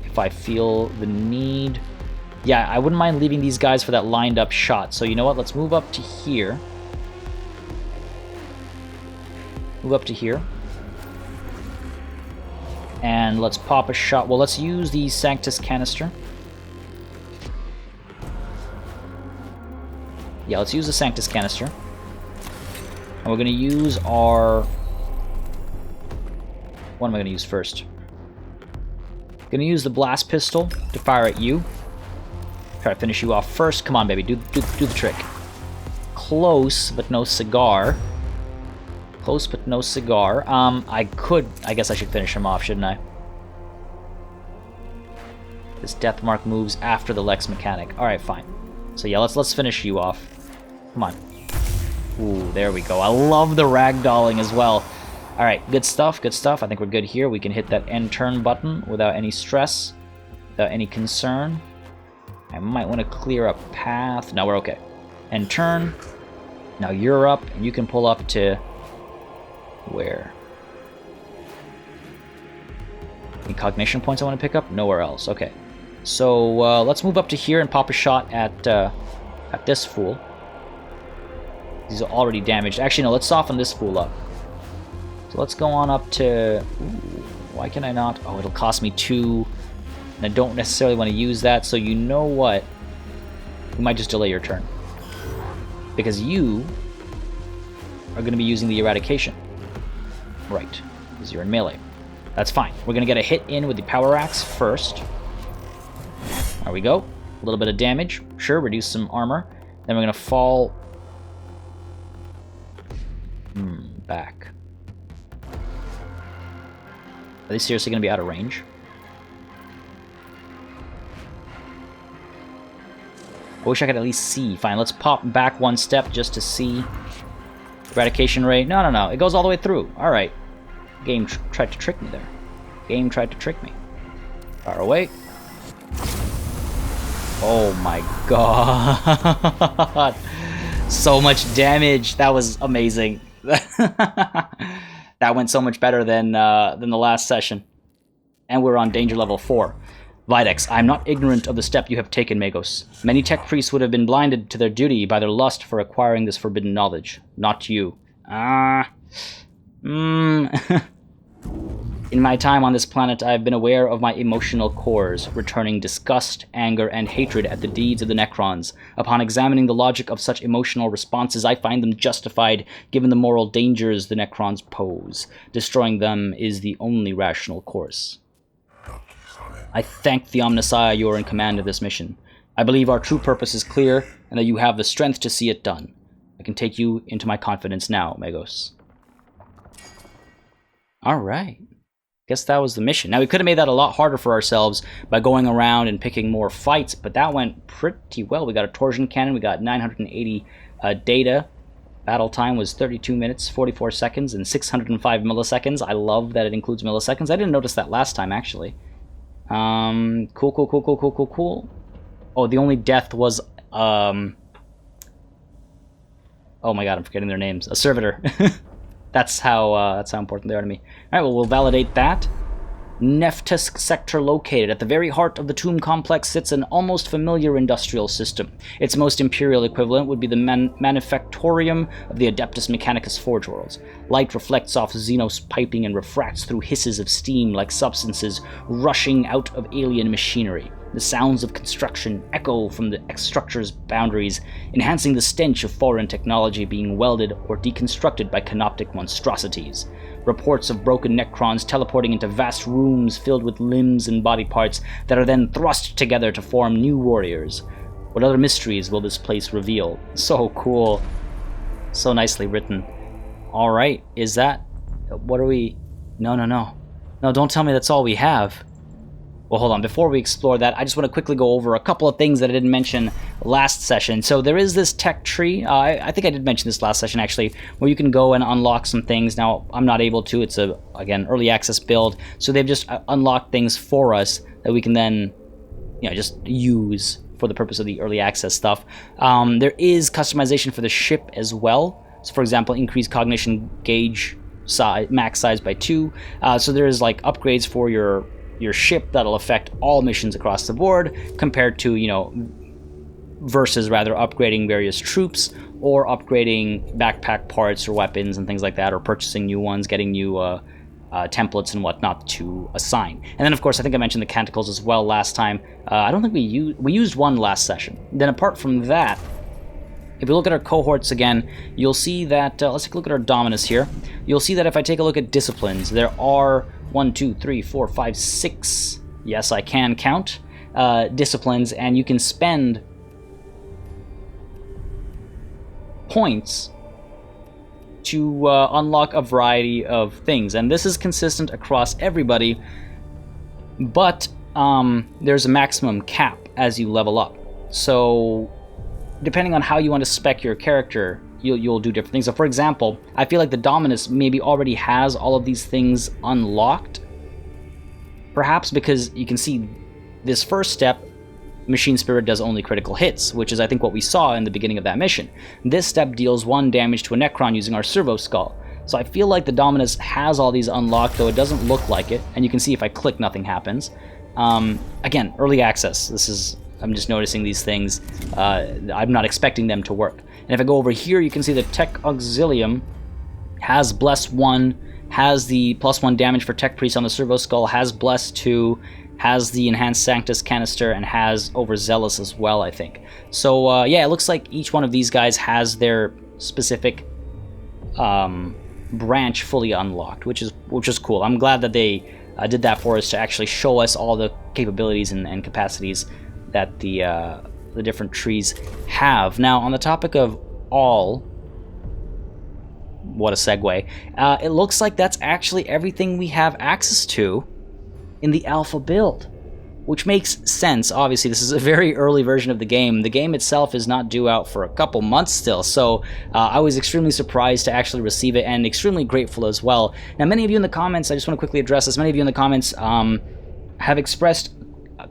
if I feel the need. Yeah, I wouldn't mind leaving these guys for that lined up shot. So you know what? Let's move up to here. Move up to here. And let's pop a shot. Well, let's use the Sanctus canister. Yeah, let's use the Sanctus canister. And we're going to use our... What am I going to use first? Going to use the blast pistol to fire at you. Try to finish you off first. Come on, baby. Do the trick. Close, but no cigar. Close, but no cigar. I guess I should finish him off, shouldn't I? This death mark moves after the Lex mechanic. Alright, fine. So yeah, let's finish you off. Come on. Ooh, there we go. I love the ragdolling as well. Alright, good stuff, good stuff. I think we're good here. We can hit that end turn button without any stress, without any concern. I might want to clear a path. No, we're okay. End turn. Now you're up, and you can pull up to... Where? Any cognition points I want to pick up? Nowhere else. Okay. So let's move up to here and pop a shot at this fool. He's already damaged. Actually, no, let's soften this fool up. So let's go on up to... Ooh, why can I not? Oh, it'll cost me 2. And I don't necessarily want to use that. So you know what? We might just delay your turn. Because you are going to be using the eradication. Right. Because you're in melee. That's fine. We're going to get a hit in with the power axe first. There we go. A little bit of damage. Sure, reduce some armor. Then we're going to fall... back. Are they seriously going to be out of range? I wish I could at least see. Fine, let's pop back one step just to see. Eradication rate. No. It goes all the way through. Alright. Game tried to trick me there. Game tried to trick me. Far away. Oh my god. So much damage. That was amazing. That went so much better than the last session. And we're on danger level 4. Videx, I am not ignorant of the step you have taken, Magos. Many tech priests would have been blinded to their duty by their lust for acquiring this forbidden knowledge. Not you. In my time on this planet, I have been aware of my emotional cores, returning disgust, anger, and hatred at the deeds of the Necrons. Upon examining the logic of such emotional responses, I find them justified given the moral dangers the Necrons pose. Destroying them is the only rational course. I thank the Omnissiah you are in command of this mission. I believe our true purpose is clear, and that you have the strength to see it done. I can take you into my confidence now, Magos. Alright. Guess that was the mission. Now, we could have made that a lot harder for ourselves by going around and picking more fights, but that went pretty well. We got a torsion cannon, we got 980 data. Battle time was 32 minutes, 44 seconds, and 605 milliseconds. I love that it includes milliseconds. I didn't notice that last time, actually. Cool. Oh, the only death was, oh my god, I'm forgetting their names. A servitor. That's how important they are to me. Alright, well, we'll validate that. Neftusk sector located. At the very heart of the tomb complex sits an almost familiar industrial system. Its most imperial equivalent would be the manufactorium of the Adeptus Mechanicus Forge Worlds. Light reflects off Xenos piping and refracts through hisses of steam like substances rushing out of alien machinery. The sounds of construction echo from the structure's boundaries, enhancing the stench of foreign technology being welded or deconstructed by canoptic monstrosities. Reports of broken Necrons teleporting into vast rooms filled with limbs and body parts that are then thrust together to form new warriors. What other mysteries will this place reveal? So cool. So nicely written. Alright, is that... What are we... No, don't tell me that's all we have. Well, hold on. Before we explore that, I just want to quickly go over a couple of things that I didn't mention last session. So there is this tech tree. I think I did mention this last session, actually, where you can go and unlock some things. Now, I'm not able to. It's a, again, early access build. So they've just unlocked things for us that we can then, just use for the purpose of the early access stuff. There is customization for the ship as well. So, for example, increase cognition gauge size, max size by 2. So there's like upgrades for your ship that'll affect all missions across the board, compared to versus rather upgrading various troops or upgrading backpack parts or weapons and things like that, or purchasing new ones, getting new templates and whatnot to assign. And then, of course, I think I mentioned the canticles as well last time. I don't think we used one last session. Then apart from that, if we look at our cohorts again, you'll see that, let's take a look at our Dominus here. You'll see that if I take a look at disciplines, there are 1, 2, 3, 4, 5, 6, yes, I can count, disciplines, and you can spend points to unlock a variety of things. And this is consistent across everybody, but there's a maximum cap as you level up. So depending on how you want to spec your character, you'll do different things. So for example, I feel like the Dominus maybe already has all of these things unlocked, perhaps because you can see this first step, Machine Spirit does only critical hits, which is I think what we saw in the beginning of that mission. This step deals 1 damage to a Necron using our Servo Skull. So I feel like the Dominus has all these unlocked, though it doesn't look like it, and you can see if I click, nothing happens. Again, early access. I'm just noticing these things. I'm not expecting them to work. And if I go over here, you can see the Tech Auxilium has Bless 1, has the +1 damage for Tech Priest on the Servo Skull, has Bless 2, has the Enhanced Sanctus canister, and has Overzealous as well, I think. So, yeah, it looks like each one of these guys has their specific branch fully unlocked, which is cool. I'm glad that they did that for us to actually show us all the capabilities and capacities that the different trees have. Now, on the topic of all, what a segue, it looks like that's actually everything we have access to in the alpha build, which makes sense. Obviously, this is a very early version of the game. The game itself is not due out for a couple months still, so I was extremely surprised to actually receive it, and extremely grateful as well. Now, many of you in the comments, I just want to quickly address this, many of you in the comments have expressed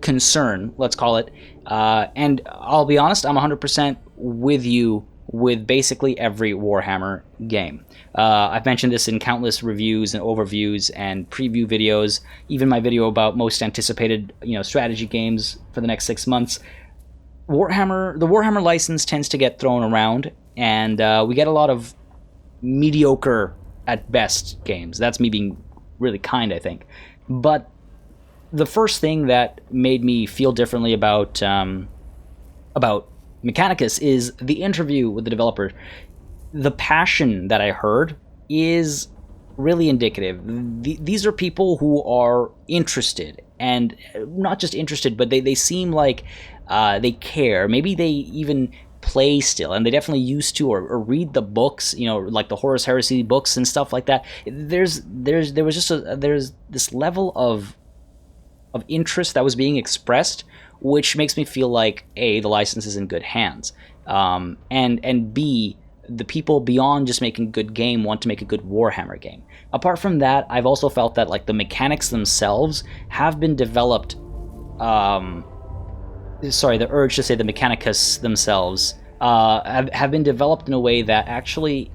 concern, let's call it, and I'll be honest, I'm 100% with you with basically every Warhammer game. I've mentioned this in countless reviews and overviews and preview videos, even my video about most anticipated, strategy games for the next 6 months. The Warhammer license tends to get thrown around, and we get a lot of mediocre at best games. That's me being really kind, I think. But the first thing that made me feel differently about Mechanicus is the interview with the developer. The passion that I heard is really indicative. These are people who are interested, and not just interested, but they seem like they care. Maybe they even play still, and they definitely used to, or read the books, like the Horus Heresy books and stuff like that. There's this level of interest that was being expressed, which makes me feel like A, the license is in good hands, and B, the people beyond just making a good game want to make a good Warhammer game. Apart from that, I've also felt that like the mechanics themselves have been developed, the urge to say the Mechanicus themselves have been developed in a way that actually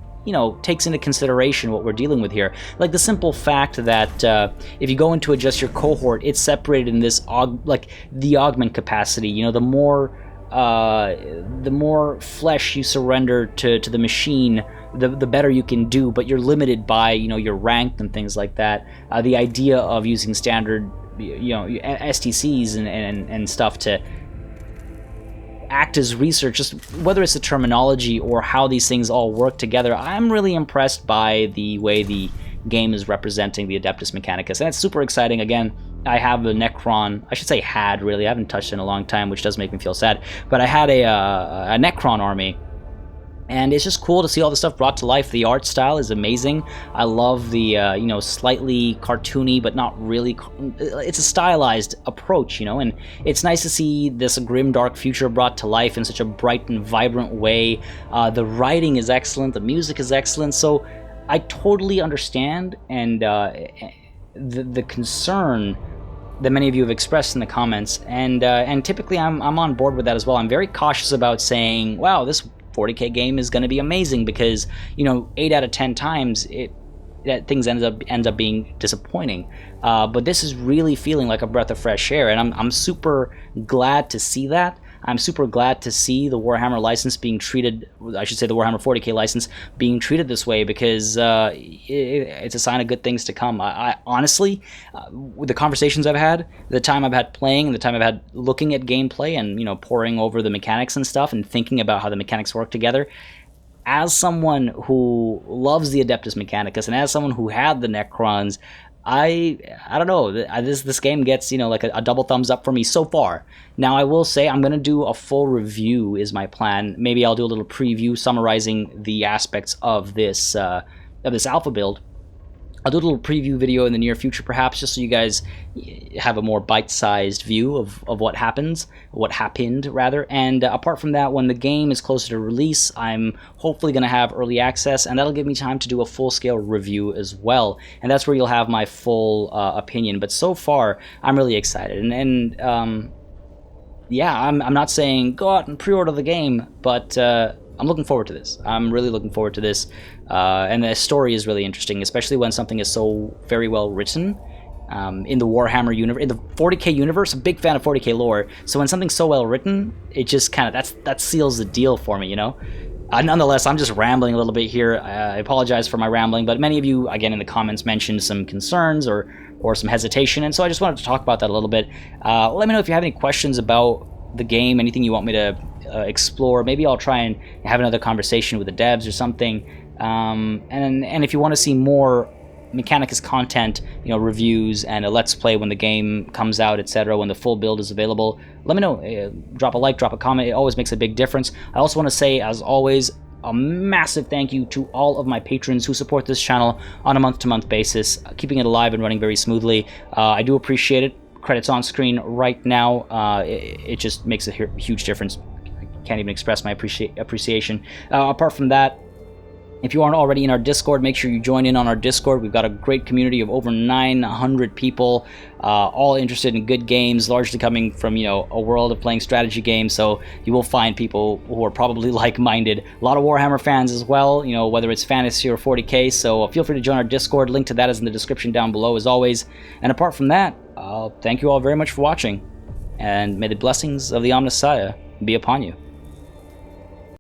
takes into consideration what we're dealing with here. Like the simple fact that if you go into adjust your cohort, it's separated in this the augment capacity. The more flesh you surrender to the machine, the better you can do. But you're limited by your rank and things like that. The idea of using standard STCs and stuff to act as research, just whether it's the terminology or how these things all work together, I'm really impressed by the way the game is representing the Adeptus Mechanicus, and it's super exciting. Again, I have a Necron, I should say had, really, I haven't touched it in a long time, which does make me feel sad, but I had a Necron army, and it's just cool to see all the stuff brought to life. The art style is amazing. I love the slightly cartoony, but not really. It's a stylized approach, and it's nice to see this grim, dark future brought to life in such a bright and vibrant way. The writing is excellent. The music is excellent. So I totally understand, and the concern that many of you have expressed in the comments, and typically I'm on board with that as well. I'm very cautious about saying, wow, this 40K game is going to be amazing, because 8 out of 10 times things ends up being disappointing. But this is really feeling like a breath of fresh air, and I'm super glad to see that. I'm super glad to see the Warhammer license being treated, I should say the Warhammer 40K license being treated this way, because it's a sign of good things to come. I honestly, with the conversations I've had, the time I've had playing, and the time I've had looking at gameplay and poring over the mechanics and stuff and thinking about how the mechanics work together, as someone who loves the Adeptus Mechanicus and as someone who had the Necrons, I don't know, this game gets like a double thumbs up for me so far. Now I will say I'm gonna do a full review is my plan. Maybe I'll do a little preview summarizing the aspects of this alpha build. I'll do a little preview video in the near future, perhaps, just so you guys have a more bite-sized view of what happened, rather. And apart from that, when the game is closer to release, I'm hopefully going to have early access, and that'll give me time to do a full-scale review as well. And that's where you'll have my full opinion. But so far, I'm really excited. Yeah, I'm not saying go out and pre-order the game, but I'm looking forward to this. I'm really looking forward to this. And the story is really interesting, especially when something is so very well written. In the Warhammer universe, in the 40K universe, I'm a big fan of 40K lore. So when something's so well written, it just kind of that seals the deal for me, Nonetheless, I'm just rambling a little bit here. I apologize for my rambling, but many of you, again, in the comments mentioned some concerns or some hesitation, and so I just wanted to talk about that a little bit. Let me know if you have any questions about the game, anything you want me to explore. Maybe I'll try and have another conversation with the devs or something. And if you want to see more Mechanicus content, reviews and a let's play when the game comes out, etc., when the full build is available, let me know. Drop a like, drop a comment. It always makes a big difference. I also want to say, as always, a massive thank you to all of my patrons who support this channel on a month-to-month basis, keeping it alive and running very smoothly. I do appreciate it. Credits on screen right now. It just makes a huge difference. I can't even express my appreciation. Apart from that, if you aren't already in our Discord, make sure you join in on our Discord. We've got a great community of over 900 people, all interested in good games, largely coming from, a world of playing strategy games. So you will find people who are probably like-minded. A lot of Warhammer fans as well, whether it's fantasy or 40K. So feel free to join our Discord. Link to that is in the description down below, as always. And apart from that, thank you all very much for watching. And may the blessings of the Omnissiah be upon you.